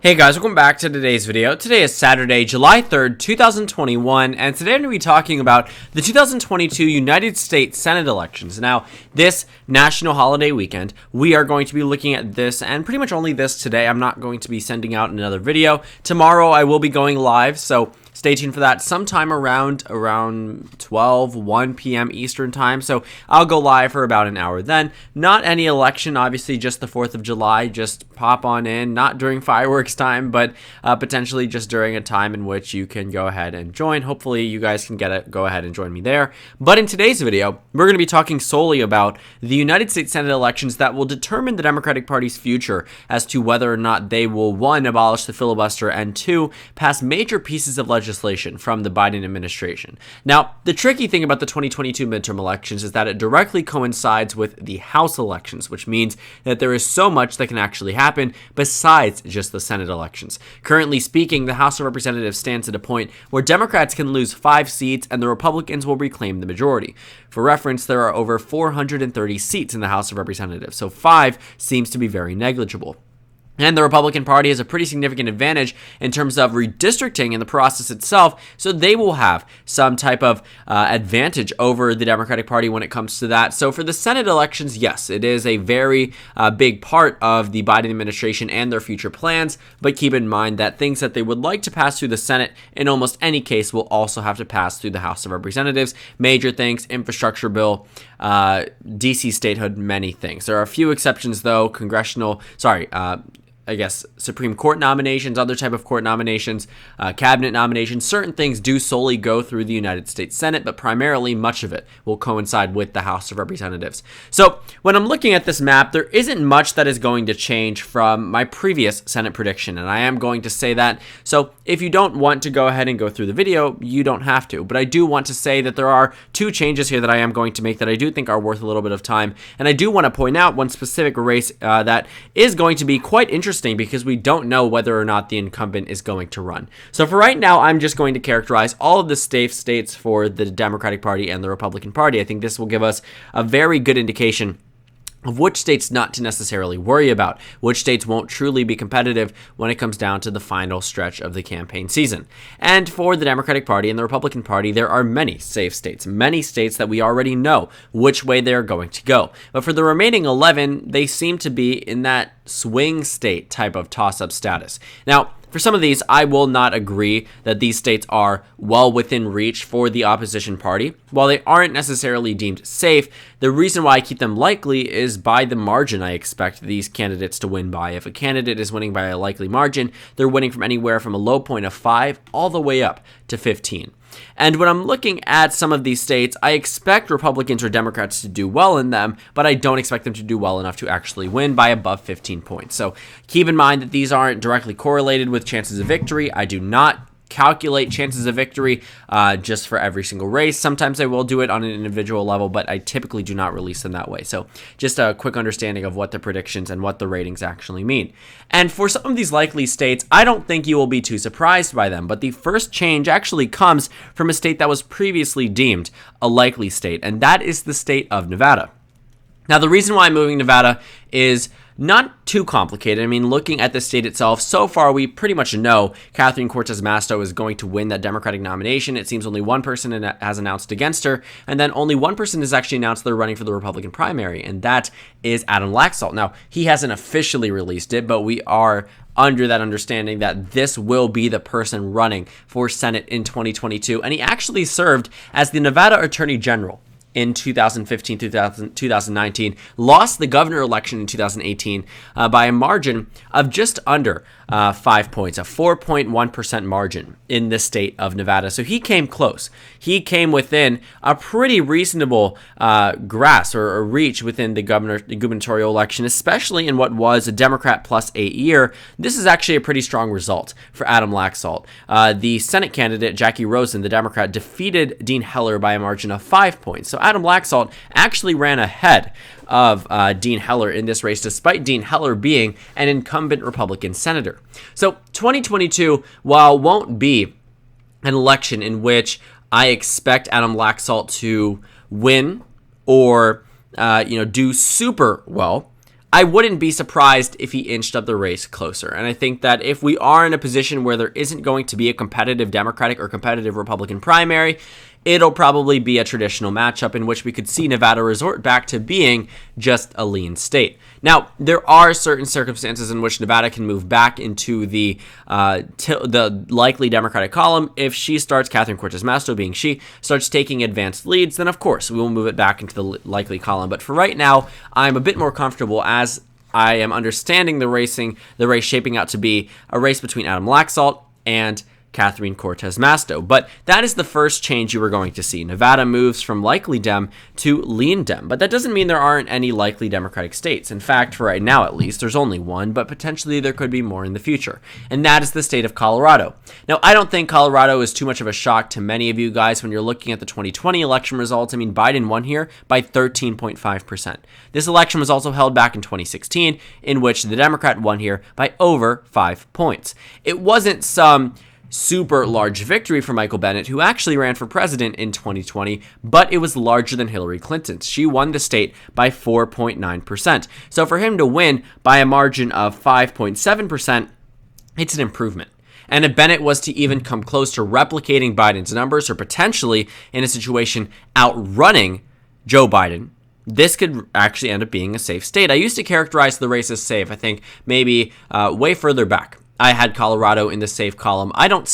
Hey guys, welcome back to today's video. Today is Saturday, July 3rd, 2021, and today I'm going to be talking about the 2022 United States Senate elections. Now, this national holiday weekend, we are going to be looking at this, and pretty much only this today. I'm not going to be sending out another video. Tomorrow, I will be going live, so stay tuned for that sometime around 1 p.m. Eastern time. So I'll go live for about an hour then. Not any election, obviously, just the 4th of July. Just pop on in, not during fireworks time, but potentially just during a time in which you can go ahead and join. Hopefully you guys can go ahead and join me there. But in today's video, we're going to be talking solely about the United States Senate elections that will determine the Democratic Party's future as to whether or not they will, 1, abolish the filibuster, and 2, pass major pieces of legislation from the Biden administration. Now, the tricky thing about the 2022 midterm elections is that it directly coincides with the House elections, which means that there is so much that can actually happen besides just the Senate elections. Currently speaking, the House of Representatives stands at a point where Democrats can lose 5 seats and the Republicans will reclaim the majority. For reference, there are over 430 seats in the House of Representatives, so 5 seems to be very negligible. And the Republican Party has a pretty significant advantage in terms of redistricting in the process itself, so they will have some type of advantage over the Democratic Party when it comes to that. So for the Senate elections, yes, it is a very big part of the Biden administration and their future plans, but keep in mind that things that they would like to pass through the Senate in almost any case will also have to pass through the House of Representatives. Major things, infrastructure bill, DC statehood, many things. There are a few exceptions though, Supreme Court nominations, other type of court nominations, cabinet nominations. Certain things do solely go through the United States Senate, but primarily much of it will coincide with the House of Representatives. So when I'm looking at this map, there isn't much that is going to change from my previous Senate prediction, and I am going to say that. So if you don't want to go ahead and go through the video, you don't have to. But I do want to say that there are 2 changes here that I am going to make that I do think are worth a little bit of time. And I do want to point out one specific race that is going to be quite interesting because we don't know whether or not the incumbent is going to run. So for right now, I'm just going to characterize all of the safe states for the Democratic Party and the Republican Party. I think this will give us a very good indication of which states not to necessarily worry about, which states won't truly be competitive when it comes down to the final stretch of the campaign season. And for the Democratic Party and the Republican Party, there are many safe states, many states that we already know which way they are going to go. But for the remaining 11, they seem to be in that swing state type of toss-up status. Now, for some of these, I will not agree that these states are well within reach for the opposition party. While they aren't necessarily deemed safe, the reason why I keep them likely is by the margin I expect these candidates to win by. If a candidate is winning by a likely margin, they're winning from anywhere from a low point of 5 all the way up to 15. And when I'm looking at some of these states, I expect Republicans or Democrats to do well in them, but I don't expect them to do well enough to actually win by above 15 points. So keep in mind that these aren't directly correlated with chances of victory. I do not calculate chances of victory just for every single race. Sometimes I will do it on an individual level, but I typically do not release them that way. So just a quick understanding of what the predictions and what the ratings actually mean. And for some of these likely states, I don't think you will be too surprised by them, but the first change actually comes from a state that was previously deemed a likely state, and that is the state of Nevada. Now, the reason why I'm moving Nevada is not too complicated. I mean, looking at the state itself, so far we pretty much know Catherine Cortez Masto is going to win that Democratic nomination. It seems only one person has announced against her, and then only one person has actually announced they're running for the Republican primary, and that is Adam Laxalt. Now, he hasn't officially released it, but we are under that understanding that this will be the person running for Senate in 2022, and he actually served as the Nevada Attorney General in 2015, 2019, lost the governor election in 2018 by a margin of just under 5 points, a 4.1% margin in the state of Nevada. So he came close. He came within a pretty reasonable grasp or reach within the gubernatorial election, especially in what was a Democrat plus 8 year. This is actually a pretty strong result for Adam Laxalt. The Senate candidate, Jackie Rosen, the Democrat, defeated Dean Heller by a margin of 5 points. So Adam Laxalt actually ran ahead of Dean Heller in this race, despite Dean Heller being an incumbent Republican senator. So 2022, while won't be an election in which I expect Adam Laxalt to win or do super well, I wouldn't be surprised if he inched up the race closer. And I think that if we are in a position where there isn't going to be a competitive Democratic or competitive Republican primary, it'll probably be a traditional matchup in which we could see Nevada resort back to being just a lean state. Now, there are certain circumstances in which Nevada can move back into the likely Democratic column. If Catherine Cortez Masto being she, starts taking advanced leads, then of course we will move it back into the likely column. But for right now, I'm a bit more comfortable as I am understanding the race shaping out to be a race between Adam Laxalt and Catherine Cortez Masto. But that is the first change you are going to see. Nevada moves from likely Dem to lean Dem. But that doesn't mean there aren't any likely Democratic states. In fact, for right now at least, there's only one, but potentially there could be more in the future. And that is the state of Colorado. Now, I don't think Colorado is too much of a shock to many of you guys when you're looking at the 2020 election results. I mean, Biden won here by 13.5%. This election was also held back in 2016, in which the Democrat won here by over 5 points. It wasn't some super large victory for Michael Bennet, who actually ran for president in 2020, but it was larger than Hillary Clinton's. She won the state by 4.9%. So for him to win by a margin of 5.7%, it's an improvement. And if Bennet was to even come close to replicating Biden's numbers, or potentially in a situation outrunning Joe Biden, this could actually end up being a safe state. I used to characterize the race as safe, I think maybe way further back. I had Colorado in the safe column. I don't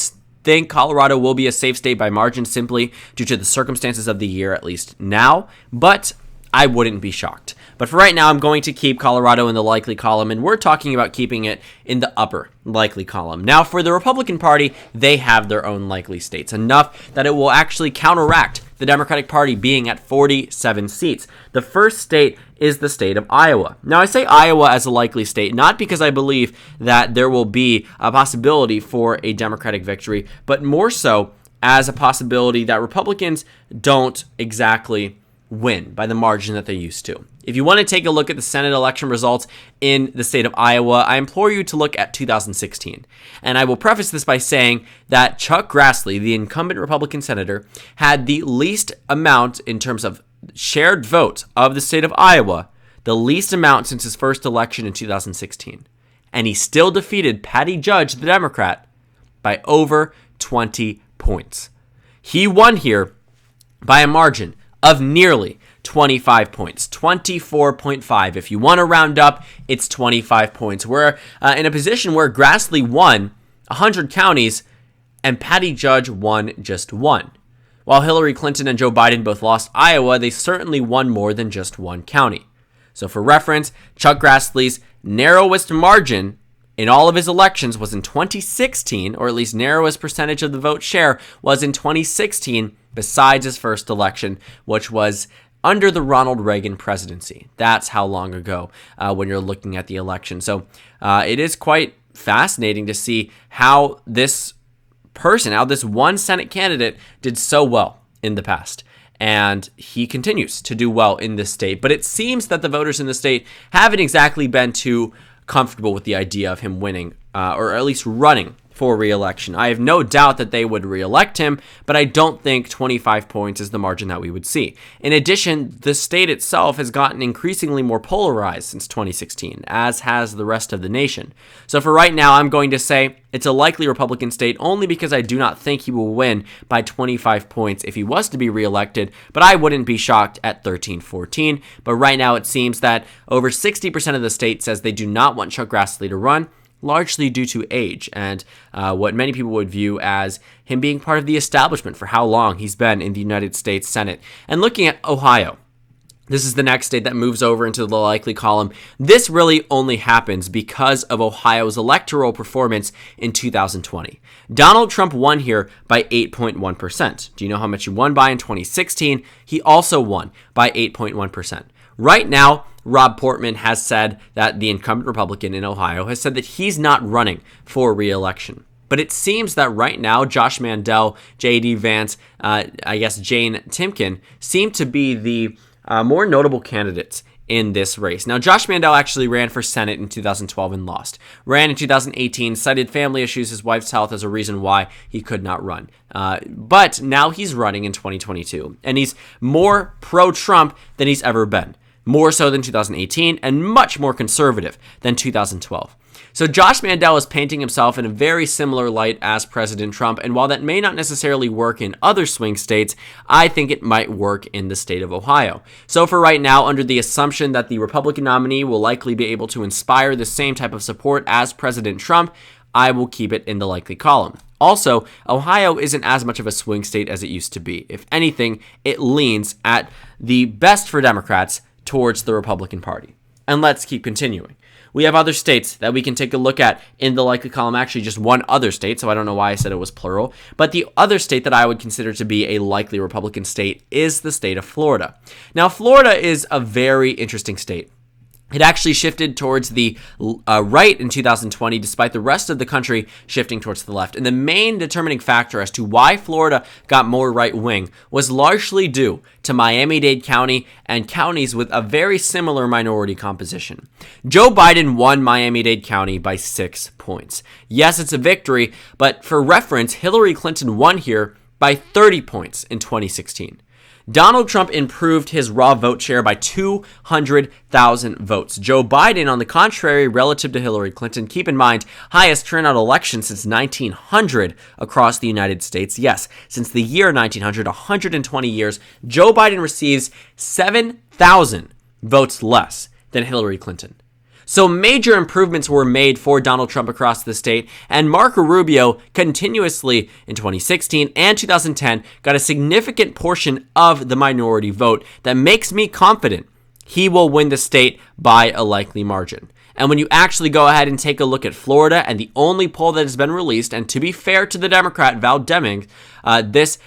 think Colorado will be a safe state by margin simply due to the circumstances of the year, at least now, but I wouldn't be shocked. But for right now, I'm going to keep Colorado in the likely column, and we're talking about keeping it in the upper likely column. Now, for the Republican Party, they have their own likely states, enough that it will actually counteract the Democratic Party being at 47 seats. The first state is the state of Iowa. Now, I say Iowa as a likely state, not because I believe that there will be a possibility for a Democratic victory, but more so as a possibility that Republicans don't exactly win by the margin that they used to. If you want to take a look at the Senate election results in the state of Iowa, I implore you to look at 2016. And I will preface this by saying that Chuck Grassley, the incumbent Republican senator, had the least amount in terms of shared vote of the state of Iowa, the least amount since his first election in 2016. And he still defeated Patty Judge, the Democrat, by over 20 points. He won here by a margin of nearly 25 points, 24.5. If you want to round up, it's 25 points. We're in a position where Grassley won 100 counties and Patty Judge won just one. While Hillary Clinton and Joe Biden both lost Iowa, they certainly won more than just one county. So for reference, Chuck Grassley's narrowest margin in all of his elections was in 2016, or at least narrowest percentage of the vote share was in 2016, besides his first election, which was under the Ronald Reagan presidency. That's how long ago when you're looking at the election. So it is quite fascinating to see how this one Senate candidate did so well in the past. And he continues to do well in this state. But it seems that the voters in the state haven't exactly been too comfortable with the idea of him winning, or at least running for re-election. I have no doubt that they would re-elect him, but I don't think 25 points is the margin that we would see. In addition, the state itself has gotten increasingly more polarized since 2016, as has the rest of the nation. So for right now, I'm going to say it's a likely Republican state only because I do not think he will win by 25 points if he was to be re-elected, but I wouldn't be shocked at 13-14. But right now, it seems that over 60% of the state says they do not want Chuck Grassley to run, largely due to age and what many people would view as him being part of the establishment for how long he's been in the United States Senate. And looking at Ohio, this is the next state that moves over into the likely column. This really only happens because of Ohio's electoral performance in 2020. Donald Trump won here by 8.1%. Do you know how much he won by in 2016? He also won by 8.1%. Right now, Rob Portman has said that the incumbent Republican in Ohio has said that he's not running for re-election. But it seems that right now, Josh Mandel, J.D. Vance, Jane Timken seem to be the more notable candidates in this race. Now, Josh Mandel actually ran for Senate in 2012 and lost. Ran in 2018, cited family issues, his wife's health as a reason why he could not run. But now he's running in 2022, and he's more pro-Trump than he's ever been. more so than 2018, and much more conservative than 2012. So Josh Mandel is painting himself in a very similar light as President Trump, and while that may not necessarily work in other swing states, I think it might work in the state of Ohio. So for right now, under the assumption that the Republican nominee will likely be able to inspire the same type of support as President Trump, I will keep it in the likely column. Also, Ohio isn't as much of a swing state as it used to be. If anything, it leans at the best for Democrats towards the Republican Party. And let's keep continuing. We have other states that we can take a look at in the likely column, actually just one other state, so I don't know why I said it was plural, but the other state that I would consider to be a likely Republican state is the state of Florida. Now, Florida is a very interesting state. It actually shifted towards the right in 2020, despite the rest of the country shifting towards the left. And the main determining factor as to why Florida got more right-wing was largely due to Miami-Dade County and counties with a very similar minority composition. Joe Biden won Miami-Dade County by 6 points. Yes, it's a victory, but for reference, Hillary Clinton won here by 30 points in 2016. Donald Trump improved his raw vote share by 200,000 votes. Joe Biden, on the contrary, relative to Hillary Clinton, keep in mind, highest turnout election since 1900 across the United States. Yes, since the year 1900, 120 years, Joe Biden receives 7,000 votes less than Hillary Clinton. So major improvements were made for Donald Trump across the state, and Marco Rubio continuously in 2016 and 2010 got a significant portion of the minority vote that makes me confident he will win the state by a likely margin. And when you actually go ahead and take a look at Florida and the only poll that has been released, and to be fair to the Democrat Val Demings, this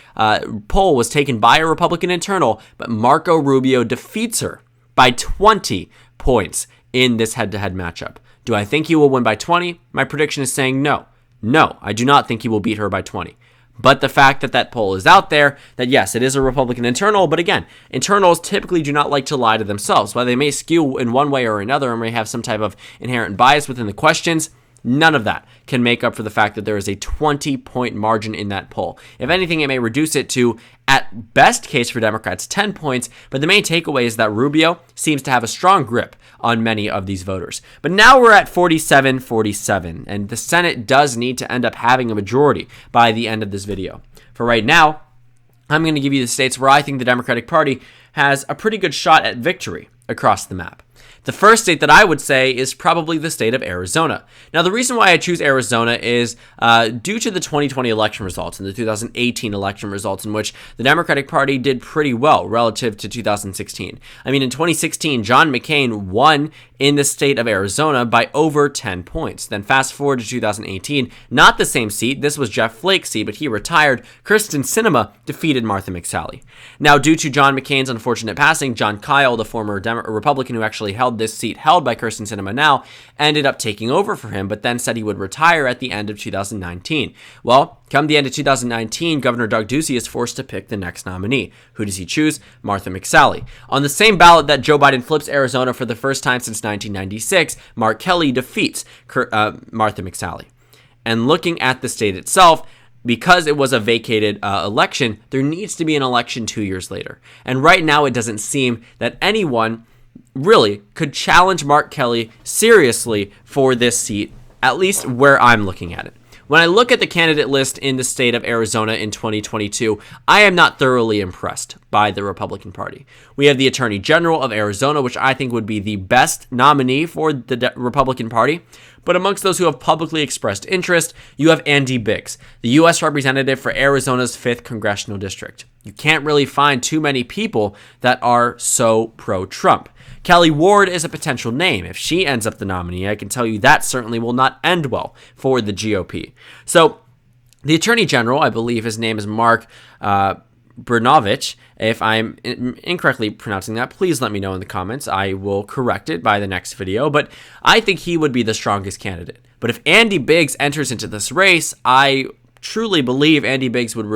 poll was taken by a Republican internal, but Marco Rubio defeats her by 20 points in this head-to-head matchup. Do I think he will win by 20? My prediction is saying no. No, I do not think he will beat her by 20. But the fact that that poll is out there, that yes, it is a Republican internal, but again, internals typically do not like to lie to themselves. While they may skew in one way or another and may have some type of inherent bias within the questions, none of that can make up for the fact that there is a 20-point margin in that poll. If anything, it may reduce it to, at best case for Democrats, 10 points, but the main takeaway is that Rubio seems to have a strong grip on many of these voters. But now we're at 47-47, and the Senate does need to end up having a majority by the end of this video. For right now, I'm going to give you the states where I think the Democratic Party has a pretty good shot at victory across the map. The first state that I would say is probably the state of Arizona. Now, the reason why I choose Arizona is due to the 2020 election results and the 2018 election results, in which the Democratic Party did pretty well relative to 2016. I mean, in 2016, John McCain won in the state of Arizona by over 10 points. Then fast forward to 2018, not the same seat. This was Jeff Flake's seat, but he retired. Kyrsten Sinema defeated Martha McSally. Now, due to John McCain's unfortunate passing, John Kyle, the former Republican who actually held this seat held by Kyrsten Sinema now, ended up taking over for him, but then said he would retire at the end of 2019. Well, come the end of 2019, Governor Doug Ducey is forced to pick the next nominee. Who does he choose? Martha McSally. On the same ballot that Joe Biden flips Arizona for the first time since 1996, Mark Kelly defeats Martha McSally. And looking at the state itself, because it was a vacated election, there needs to be an election 2 years later. And right now, it doesn't seem that anyone really could challenge Mark Kelly seriously for this seat, at least where I'm looking at it. When I look at the candidate list in the state of Arizona in 2022, I am not thoroughly impressed by the Republican Party. We have the Attorney General of Arizona, which I think would be the best nominee for the Republican Party. But amongst those who have publicly expressed interest, you have Andy Biggs, the U.S. representative for Arizona's 5th Congressional District. You can't really find too many people that are so pro-Trump. Kelly Ward is a potential name. If she ends up the nominee, I can tell you that certainly will not end well for the GOP. So the Attorney General, I believe his name is Mark Brnovich. If I'm incorrectly pronouncing that, please let me know in the comments. I will correct it by the next video, but I think he would be the strongest candidate. But if Andy Biggs enters into this race, I truly believe Andy Biggs would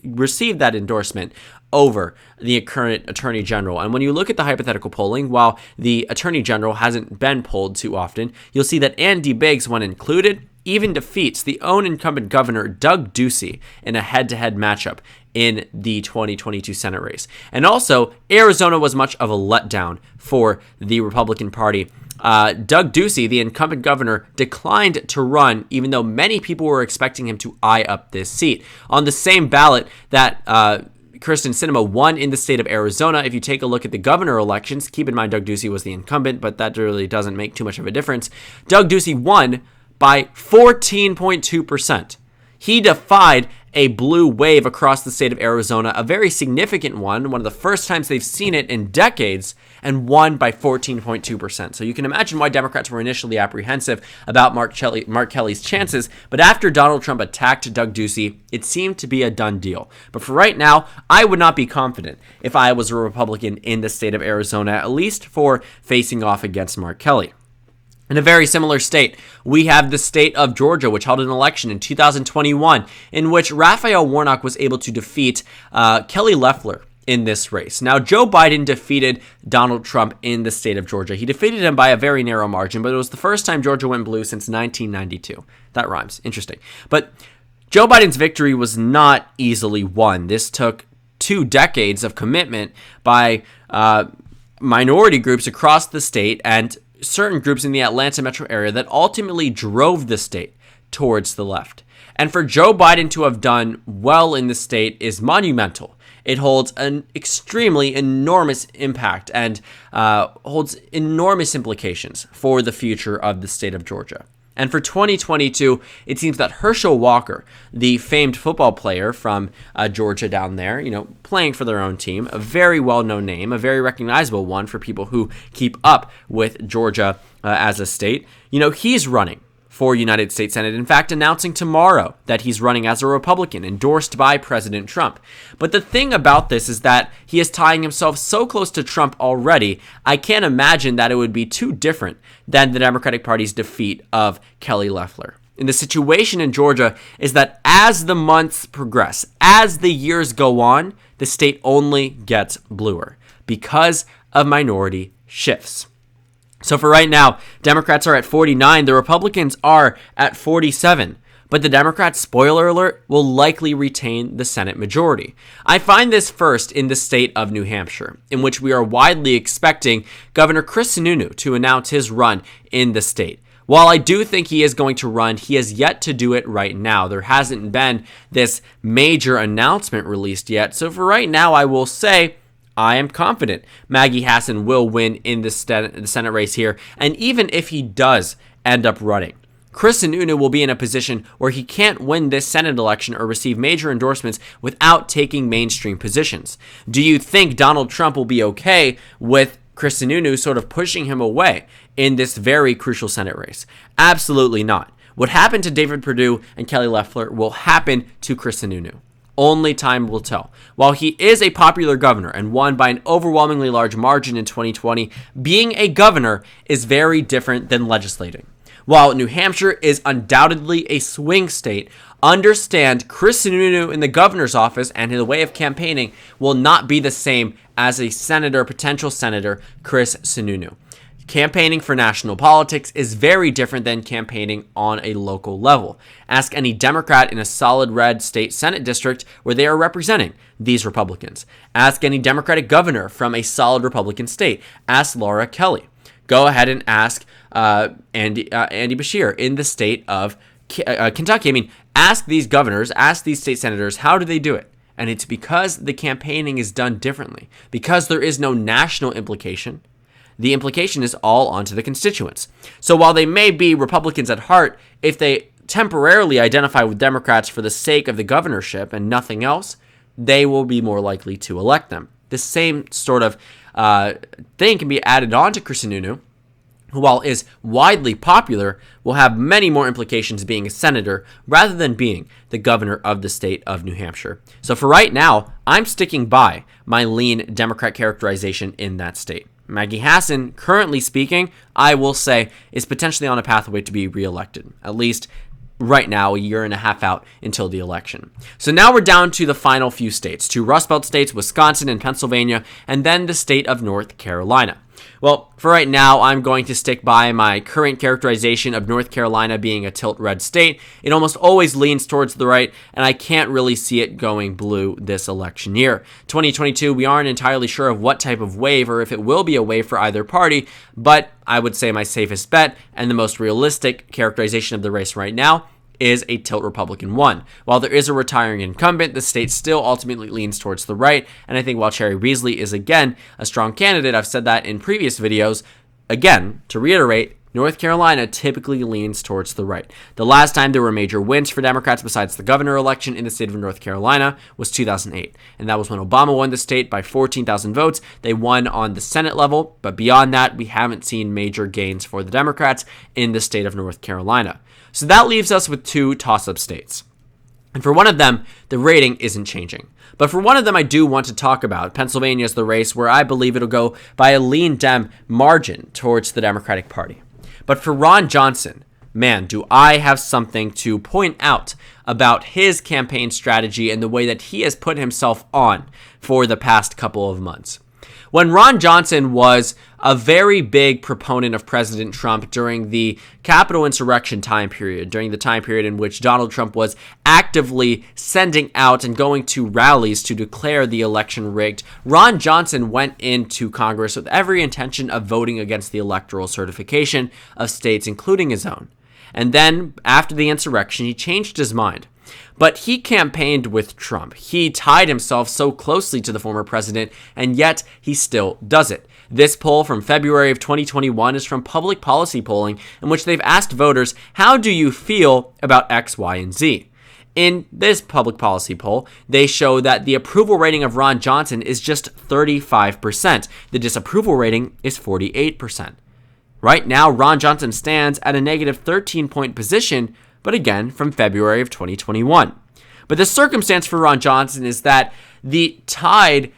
receive that endorsement over the current Attorney General. And when you look at the hypothetical polling, while the Attorney General hasn't been polled too often, you'll see that Andy Biggs, when included, even defeats the own incumbent governor, Doug Ducey, in a head-to-head matchup in the 2022 Senate race. And also, Arizona was much of a letdown for the Republican Party. Doug Ducey, the incumbent governor, declined to run, even though many people were expecting him to eye up this seat. On the same ballot that Kyrsten Sinema won in the state of Arizona, if you take a look at the governor elections, keep in mind Doug Ducey was the incumbent, but that really doesn't make too much of a difference. Doug Ducey won by 14.2%. He defied a blue wave across the state of Arizona, a very significant one of the first times they've seen it in decades, and won by 14.2%. So you can imagine why Democrats were initially apprehensive about Mark Kelly's chances, but after Donald Trump attacked Doug Ducey, it seemed to be a done deal. But for right now, I would not be confident if I was a Republican in the state of Arizona, at least for facing off against Mark Kelly. In a very similar state, we have the state of Georgia, which held an election in 2021 in which Raphael Warnock was able to defeat Kelly Loeffler in this race. Now, Joe Biden defeated Donald Trump in the state of Georgia. He defeated him by a very narrow margin, but it was the first time Georgia went blue since 1992. That rhymes. Interesting. But Joe Biden's victory was not easily won. This took 2 decades of commitment by minority groups across the state and certain groups in the Atlanta metro area that ultimately drove the state towards the left. And for Joe Biden to have done well in the state is monumental. It holds an extremely enormous impact and holds enormous implications for the future of the state of Georgia. And for 2022, it seems that Herschel Walker, the famed football player from Georgia down there, playing for their own team, a very well-known name, a very recognizable one for people who keep up with Georgia as a state, he's running for United States Senate. In fact, announcing tomorrow that he's running as a Republican, endorsed by President Trump. But the thing about this is that he is tying himself so close to Trump already, I can't imagine that it would be too different than the Democratic Party's defeat of Kelly Loeffler. And the situation in Georgia is that as the months progress, as the years go on, the state only gets bluer because of minority shifts. So for right now, Democrats are at 49, the Republicans are at 47, but the Democrats, spoiler alert, will likely retain the Senate majority. I find this first in the state of New Hampshire, in which we are widely expecting Governor Chris Sununu to announce his run in the state. While I do think he is going to run, he has yet to do it right now. There hasn't been this major announcement released yet, so for right now, I will say I am confident Maggie Hassan will win in the Senate race here, and even if he does end up running, Chris Sununu will be in a position where he can't win this Senate election or receive major endorsements without taking mainstream positions. Do you think Donald Trump will be okay with Chris Sununu sort of pushing him away in this very crucial Senate race? Absolutely not. What happened to David Perdue and Kelly Loeffler will happen to Chris Sununu. Only time will tell. While he is a popular governor and won by an overwhelmingly large margin in 2020, being a governor is very different than legislating. While New Hampshire is undoubtedly a swing state, understand Chris Sununu in the governor's office and the way of campaigning will not be the same as a potential senator, Chris Sununu. Campaigning for national politics is very different than campaigning on a local level. Ask any Democrat in a solid red state Senate district where they are representing these Republicans. Ask any Democratic governor from a solid Republican state. Ask Laura Kelly. Go ahead and ask Andy Beshear in the state of Kentucky. Ask these governors, ask these state senators, how do they do it? And it's because the campaigning is done differently. Because there is no national implication, the implication is all onto the constituents. So while they may be Republicans at heart, if they temporarily identify with Democrats for the sake of the governorship and nothing else, they will be more likely to elect them. The same sort of thing can be added on to Chris Sununu, who, while is widely popular, will have many more implications being a senator rather than being the governor of the state of New Hampshire. So for right now, I'm sticking by my lean Democrat characterization in that state. Maggie Hassan, currently speaking, I will say, is potentially on a pathway to be reelected, at least right now, a year and a half out until the election. So now we're down to the final few states, 2 Rust Belt states, Wisconsin and Pennsylvania, and then the state of North Carolina. Well, for right now, I'm going to stick by my current characterization of North Carolina being a tilt red state. It almost always leans towards the right, and I can't really see it going blue this election year. 2022, we aren't entirely sure of what type of wave or if it will be a wave for either party, but I would say my safest bet and the most realistic characterization of the race right now is a tilt Republican one. While there is a retiring incumbent, the state still ultimately leans towards the right, and I think while Cherry Beasley is again a strong candidate, I've said that in previous videos, again, to reiterate, North Carolina typically leans towards the right. The last time there were major wins for Democrats besides the governor election in the state of North Carolina was 2008, and that was when Obama won the state by 14,000 votes. They won on the Senate level, but beyond that, we haven't seen major gains for the Democrats in the state of North Carolina. So that leaves us with two toss-up states. And for one of them, the rating isn't changing. But for one of them, I do want to talk about. Pennsylvania is the race where I believe it'll go by a lean Dem margin towards the Democratic Party. But for Ron Johnson, man, do I have something to point out about his campaign strategy and the way that he has put himself on for the past couple of months. When Ron Johnson was a very big proponent of President Trump during the Capitol insurrection time period, during the time period in which Donald Trump was actively sending out and going to rallies to declare the election rigged, Ron Johnson went into Congress with every intention of voting against the electoral certification of states, including his own. And then, after the insurrection, he changed his mind. But he campaigned with Trump. He tied himself so closely to the former president, and yet he still does it. This poll from February of 2021 is from Public Policy Polling, in which they've asked voters, how do you feel about X, Y, and Z? In this public policy poll, they show that the approval rating of Ron Johnson is just 35%. The disapproval rating is 48%. Right now, Ron Johnson stands at a negative 13-point position, but again, from February of 2021. But the circumstance for Ron Johnson is that the tied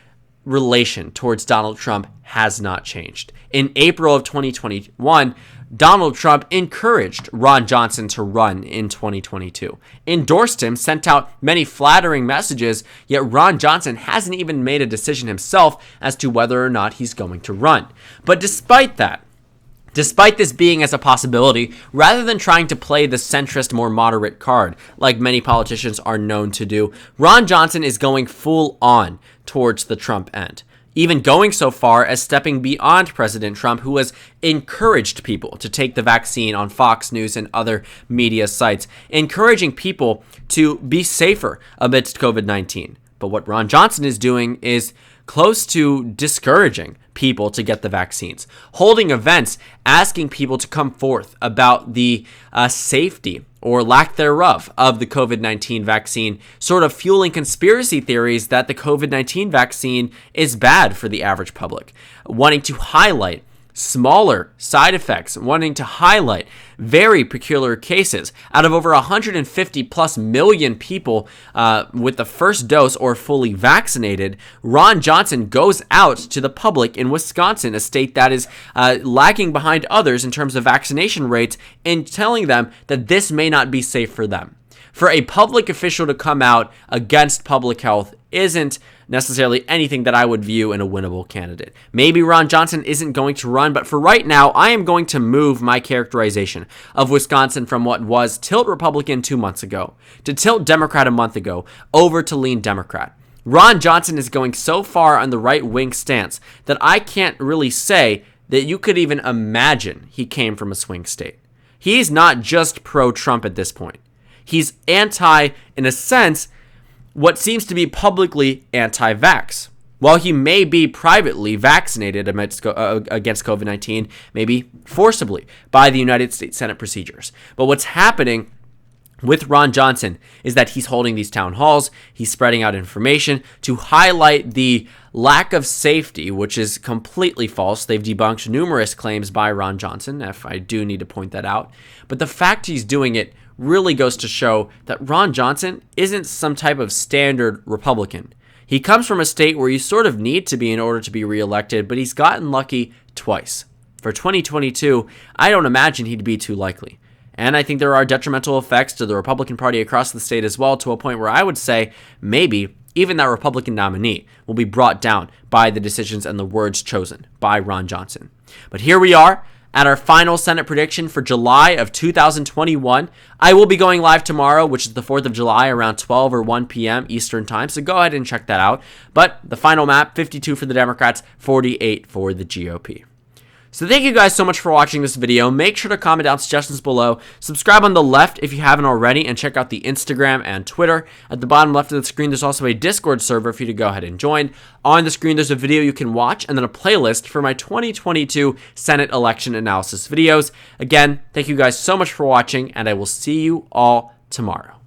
relation towards Donald Trump has not changed. In April of 2021, Donald Trump encouraged Ron Johnson to run in 2022, endorsed him, sent out many flattering messages, yet Ron Johnson hasn't even made a decision himself as to whether or not he's going to run. But despite this being as a possibility, rather than trying to play the centrist, more moderate card, like many politicians are known to do, Ron Johnson is going full on towards the Trump end, even going so far as stepping beyond President Trump, who has encouraged people to take the vaccine on Fox News and other media sites, encouraging people to be safer amidst COVID-19. But what Ron Johnson is doing is close to discouraging people to get the vaccines, holding events, asking people to come forth about the safety or lack thereof of the COVID-19 vaccine, sort of fueling conspiracy theories that the COVID-19 vaccine is bad for the average public, wanting to highlight smaller side effects, wanting to highlight very peculiar cases. Out of over 150 plus million people with the first dose or fully vaccinated, Ron Johnson goes out to the public in Wisconsin, a state that is lagging behind others in terms of vaccination rates, in telling them that this may not be safe for them. For a public official to come out against public health isn't necessarily anything that I would view in a winnable candidate. Maybe Ron Johnson isn't going to run, but for right now, I am going to move my characterization of Wisconsin from what was tilt Republican 2 months ago to tilt Democrat a month ago over to lean Democrat. Ron Johnson is going so far on the right-wing stance that I can't really say that you could even imagine he came from a swing state. He's not just pro-Trump at this point. He's anti, in a sense, what seems to be publicly anti-vax. While he may be privately vaccinated against COVID-19, maybe forcibly by the United States Senate procedures. But what's happening with Ron Johnson is that he's holding these town halls, he's spreading out information to highlight the lack of safety, which is completely false. They've debunked numerous claims by Ron Johnson, if I do need to point that out. But the fact he's doing it really goes to show that Ron Johnson isn't some type of standard Republican. He comes from a state where you sort of need to be in order to be reelected, but he's gotten lucky twice. For 2022, I don't imagine he'd be too likely. And I think there are detrimental effects to the Republican Party across the state as well, to a point where I would say maybe even that Republican nominee will be brought down by the decisions and the words chosen by Ron Johnson. But here we are at our final Senate prediction for July of 2021. I will be going live tomorrow, which is the 4th of July, around 12 or 1 p.m. Eastern time, so go ahead and check that out. But the final map, 52 for the Democrats, 48 for the GOP. So thank you guys so much for watching this video. Make sure to comment down suggestions below. Subscribe on the left if you haven't already, and check out the Instagram and Twitter. At the bottom left of the screen, there's also a Discord server for you to go ahead and join. On the screen, there's a video you can watch, and then a playlist for my 2022 Senate election analysis videos. Again, thank you guys so much for watching, and I will see you all tomorrow.